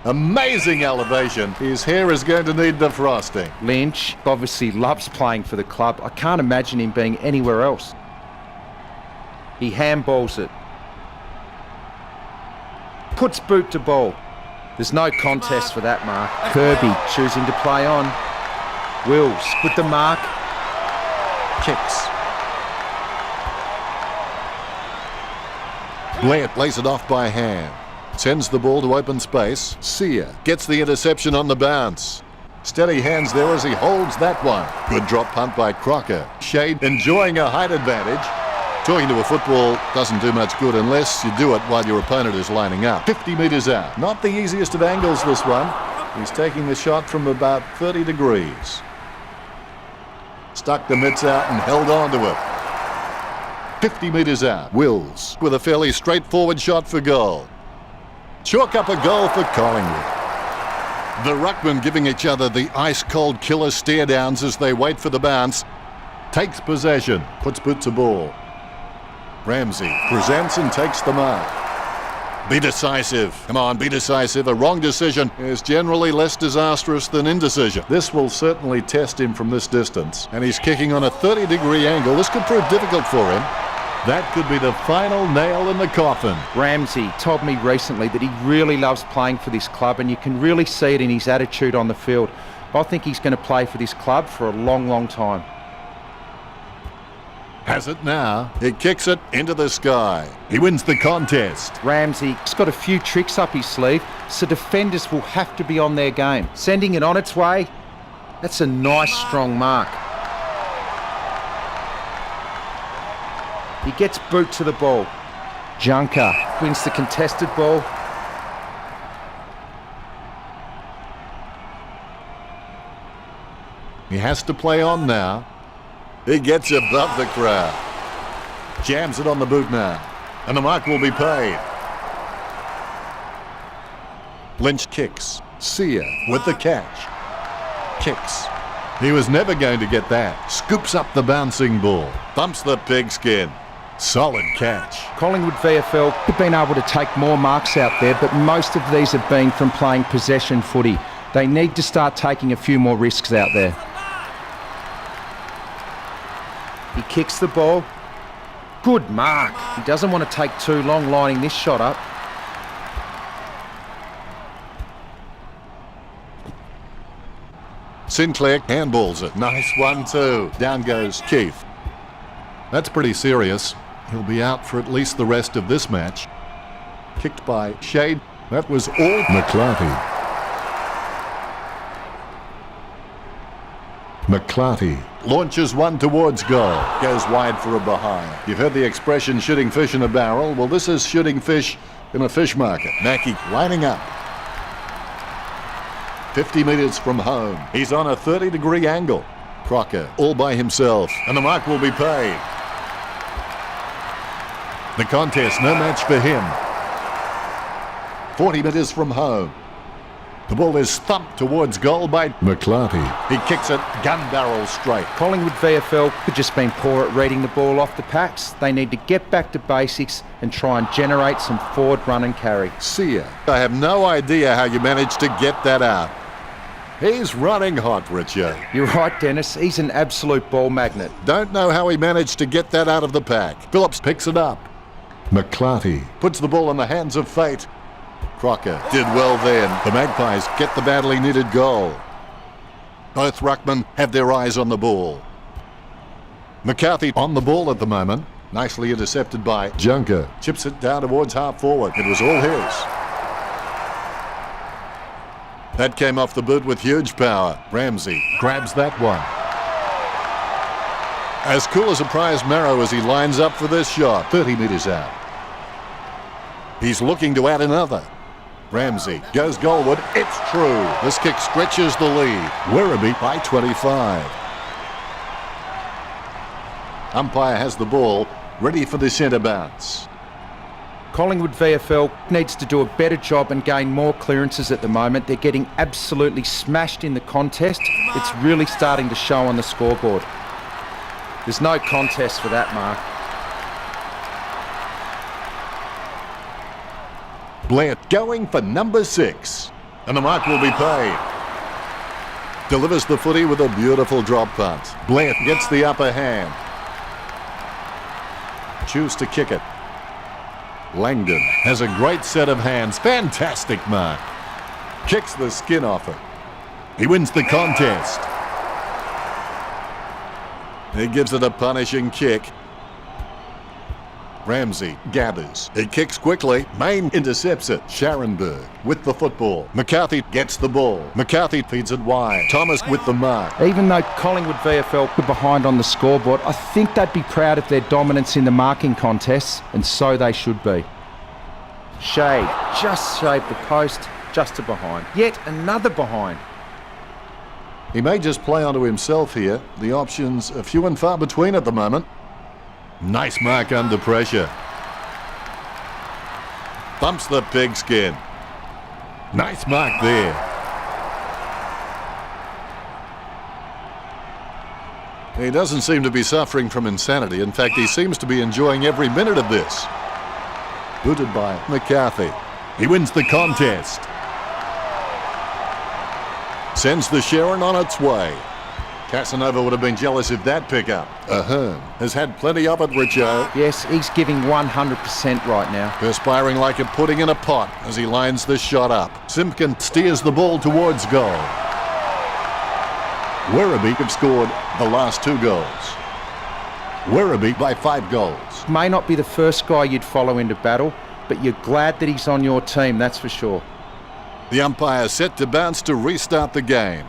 Amazing elevation. His hair is going to need defrosting. Lynch obviously loves playing for the club. I can't imagine him being anywhere else. He handballs it. Puts boot to ball. There's no contest for that mark. Kirby choosing to play on. Wills with the mark. Kicks. Blair lays it off by hand. Sends the ball to open space. Sear gets the interception on the bounce. Steady hands there as he holds that one. Good drop punt by Crocker. Shade enjoying a height advantage. Talking to a football doesn't do much good unless you do it while your opponent is lining up. 50 metres out. Not the easiest of angles, this one. He's taking the shot from about 30 degrees. Stuck the mitts out and held on to it. 50 metres out. Wills with a fairly straightforward shot for goal. Chalk up a goal for Collingwood. The ruckmen giving each other the ice-cold killer stare-downs as they wait for the bounce. Takes possession. Puts boot to ball. Ramsey presents and takes the mark. Be decisive. Come on, be decisive. A wrong decision is generally less disastrous than indecision. This will certainly test him from this distance. And he's kicking on a 30-degree angle. This could prove difficult for him. That could be the final nail in the coffin. Ramsey told me recently that he really loves playing for this club, and you can really see it in his attitude on the field. I think he's going to play for this club for a long, long time. Has it now. He kicks it into the sky. He wins the contest. Ramsey's got a few tricks up his sleeve, so defenders will have to be on their game. Sending it on its way, that's a nice, strong mark. He gets boot to the ball. Junker wins the contested ball. He has to play on now. He gets above the crowd. Jams it on the boot now. And the mark will be paid. Lynch kicks. Sear with the catch. Kicks. He was never going to get that. Scoops up the bouncing ball. Thumps the pigskin. Solid catch. Collingwood VFL have been able to take more marks out there, but most of these have been from playing possession footy. They need to start taking a few more risks out there. He kicks the ball. Good mark. He doesn't want to take too long lining this shot up. Sinclair handballs it. Nice 1-2. Down goes Keith. That's pretty serious. He'll be out for at least the rest of this match. Kicked by Shade. That was all McClarty launches one towards goal. Goes wide for a behind. You've heard the expression shooting fish in a barrel. Well, this is shooting fish in a fish market. Mackey lining up. 50 metres from home. He's on a 30-degree angle. Crocker all by himself, and the mark will be paid. The contest, no match for him. 40 metres from home. The ball is thumped towards goal by McClarty. He kicks it gun barrel straight. Collingwood VFL have just been poor at reading the ball off the packs. They need to get back to basics and try and generate some forward run and carry. See ya. I have no idea how you managed to get that out. He's running hot, Richard. You're right, Dennis. He's an absolute ball magnet. Don't know how he managed to get that out of the pack. Phillips picks it up. McClarty puts the ball in the hands of fate. Crocker did well then. The Magpies get the badly needed goal. Both ruckmen have their eyes on the ball. McCarthy on the ball at the moment. Nicely intercepted by Junker. Chips it down towards half forward. It was all his. That came off the boot with huge power. Ramsey grabs that one. As cool as a prize marrow as he lines up for this shot. 30 metres out. He's looking to add another. Ramsey goes goalward. It's true. This kick stretches the lead. Werribee by 25. Umpire has the ball, ready for the centre bounce. Collingwood VFL needs to do a better job and gain more clearances at the moment. They're getting absolutely smashed in the contest. It's really starting to show on the scoreboard. There's no contest for that, Mark. Blair going for number 6. And the mark will be paid. Delivers the footy with a beautiful drop punt. Blair gets the upper hand. Choose to kick it. Langdon has a great set of hands. Fantastic mark. Kicks the skin off it. He wins the contest. He gives it a punishing kick. Ramsey gathers. He kicks quickly. Main intercepts it. Scharenberg with the football. McCarthy gets the ball. McCarthy feeds it wide. Thomas with the mark. Even though Collingwood VFL were behind on the scoreboard, I think they'd be proud of their dominance in the marking contests, and so they should be. Shade just shaved the post, just to behind. Yet another behind. He may just play onto himself here. The options are few and far between at the moment. Nice mark under pressure. Thumps the pigskin. Nice mark there. He doesn't seem to be suffering from insanity. In fact, he seems to be enjoying every minute of this. Booted by McCarthy. He wins the contest. Sends the Sharon on its way. Casanova would have been jealous of that pickup. Ahern has had plenty of it, Richo. Yes, he's giving 100% right now. Perspiring like a pudding in a pot as he lines this shot up. Simpkin steers the ball towards goal. Werribee have scored the last 2 goals. Werribee by 5 goals. May not be the first guy you'd follow into battle, but you're glad that he's on your team, that's for sure. The umpire set to bounce to restart the game.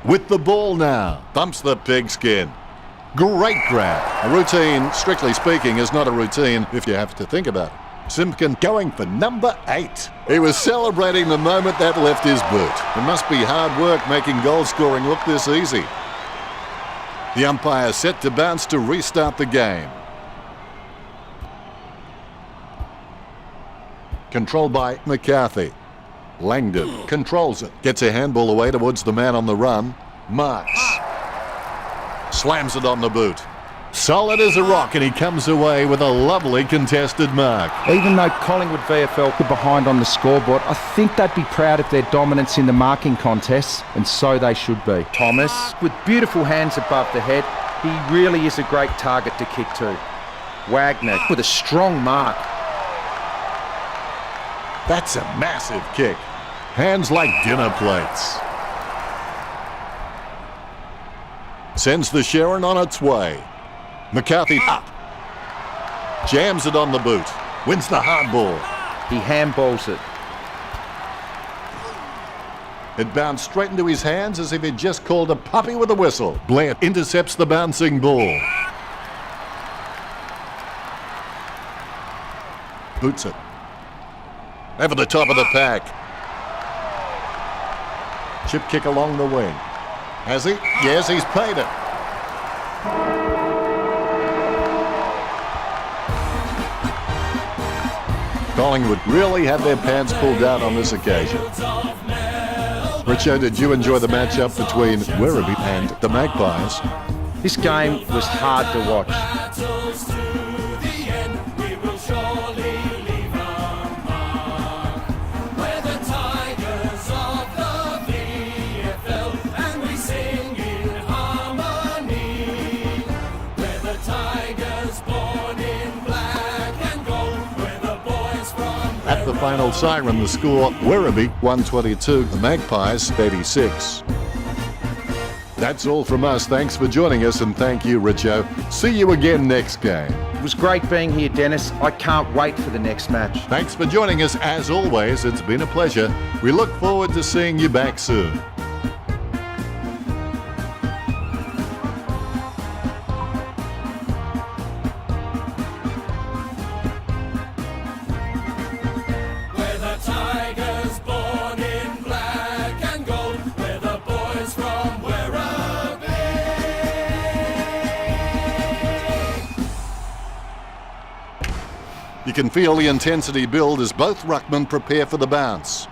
With the ball now, thumps the pigskin. Great grab. A routine, strictly speaking, is not a routine if you have to think about it. Simpkin going for number 8. He was celebrating the moment that left his boot. It must be hard work making goal scoring look this easy. The umpire set to bounce to restart the game. Controlled by McCarthy. Langdon controls it. Gets a handball away towards the man on the run. Marks. Slams it on the boot. Solid as a rock, and he comes away with a lovely contested mark. Even though Collingwood VFL were behind on the scoreboard, I think they'd be proud of their dominance in the marking contests, and so they should be. Thomas, with beautiful hands above the head, he really is a great target to kick to. Wagner with a strong mark. That's a massive kick. Hands like dinner plates. Sends the Sharon on its way. McCarthy up. Jams it on the boot. Wins the hard ball. He handballs it. It bounced straight into his hands as if he'd just called a puppy with a whistle. Blair intercepts the bouncing ball. Boots it. Over the top of the pack. Chip kick along the wing. Has he? Yes, he's paid it. Collingwood really had their pants pulled down on this occasion. Richo, did you enjoy the matchup between Werribee and the Magpies? This game was hard to watch. Battles to the end, we will surely leave a mark. We're the Tigers of the AFL, and we sing in harmony. We're the Tigers born in black and gold. We're the boys from At the final siren, the score, Werribee 122, the Magpies 86. That's all from us. Thanks for joining us, and thank you, Richo. See you again next game. It was great being here, Dennis. I can't wait for the next match. Thanks for joining us. As always, it's been a pleasure. We look forward to seeing you back soon. We're the Tigers born in black and gold. We're the boys from Werribee. You can feel the intensity build as both ruckmen prepare for the bounce.